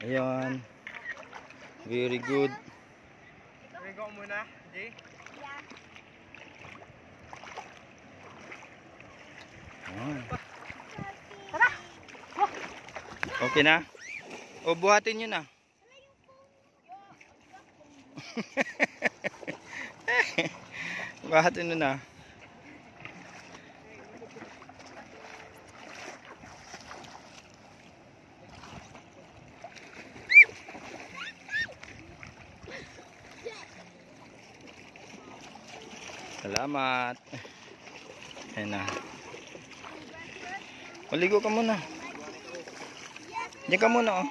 Ayan. Very good. Rigo muna, Jay. Okay na? O buhatin nyo na. Buhatin nyo na. Salamat. Ayan na. Maligo ka muna. Diyan ka muna, oh.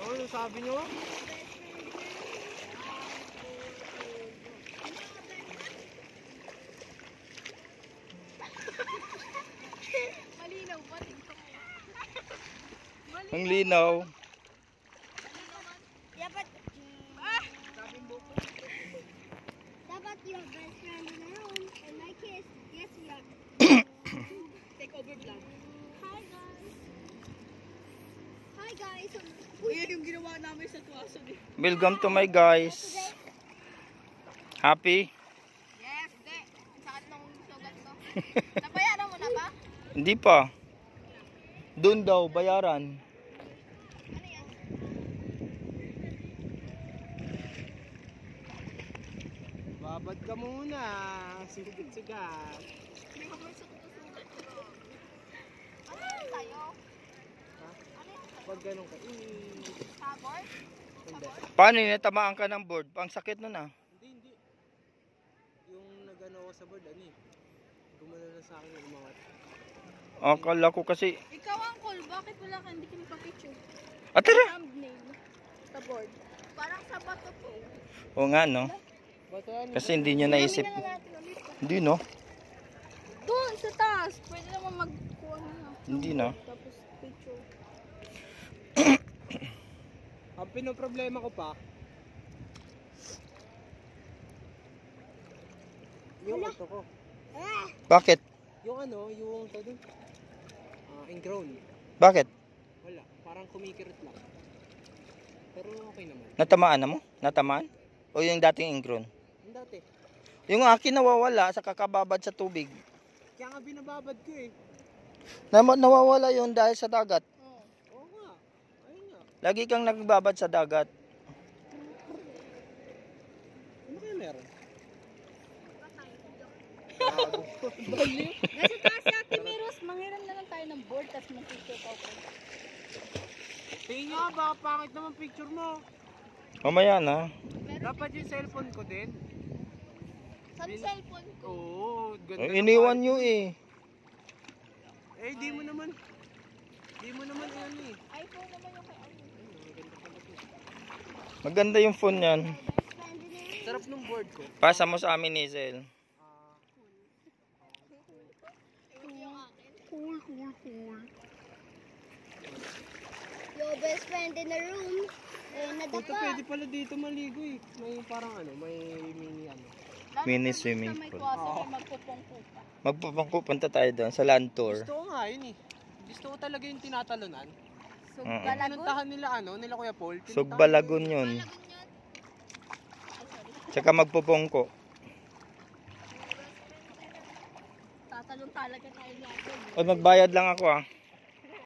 Ano yung sabi nyo? Malinaw pa din. Ang linaw. Dapat your best friend in the room and my kiss. Yes, we are. Take over vlog. Hi guys. Hi guys. Uy, yung ginawa namin sa tuwaso eh. Welcome to my guys. Happy? Yes, de. Ang sakit ng sugat ko. Nabayaran mo na ba? Hindi pa. Doon daw, bayaran. Ano yan? Babad ka muna. Sigat-sigat. May kamursok na sugat ko. Ano yan tayo? Ha? Ano yan tayo? Pag ganun ka, Sabor? hindi. Paano yun? Natamaan ka ng board? Ang sakit nun ah. Hindi. Yung nag-ano ako sa board, ano eh. Gumano na sa akin yung umangat. Akala ko kasi. Ikaw, Uncle, bakit wala ka? Hindi ka nagpa-picture. Tara! Thumbnail sa board. Parang sa bato po. O nga no. Bato yan. Kasi hindi nyo naisip. Hindi no. Doon sa taas. Pwede naman magkuha na. Hindi na. Tapos picture. Ang pinoproblema ko pa, yung ito ko. Bakit? Yung ano, yung ito dun. Ingrown. Bakit? Wala. Parang kumikirot lang. Pero okay naman. Natamaan na mo? Natamaan? O yung dating ingrown? Yung dati. Yung akin nawawala sa kakababad sa tubig. Kaya nga binababad ko eh. Nawawala yun dahil sa dagat. Oo nga. Ayun nga. Lagi kang nagbabad sa dagat. Ano kaya meron? Nasa taas si Ate Miros. Manghiram na lang tayo ng board. Tapos mag-picture ka ako. Tingin nga, baka pangit naman picture mo. Mamaya na. Dapat yung cellphone ko din. Sa cellphone ko. Oo, ganda. Ay, iniwan nyo eh. Eh, di mo naman. Di mo naman ano eh. iPhone naman yung kay Arnie. Maganda yung phone yan. Sarap ng board ko. Pasa mo sa amin, Nizel. Cool. Your best friend in the room. Ito pwede pala dito maligo eh. May parang ano, may mini ano. Mini swimming May pool. kuwaso may magpupong-pupa. Magpupunta tayo doon sa land tour. Gusto ko nga yun eh. Gusto ko talaga yung tinatalunan. Sugbalagon? Pinuntahan nila ano, nila Kuya Paul. Sugbalagon yun. Tsaka magpupungko. Tatalon talaga tayo natin. O magbayad lang ako ah.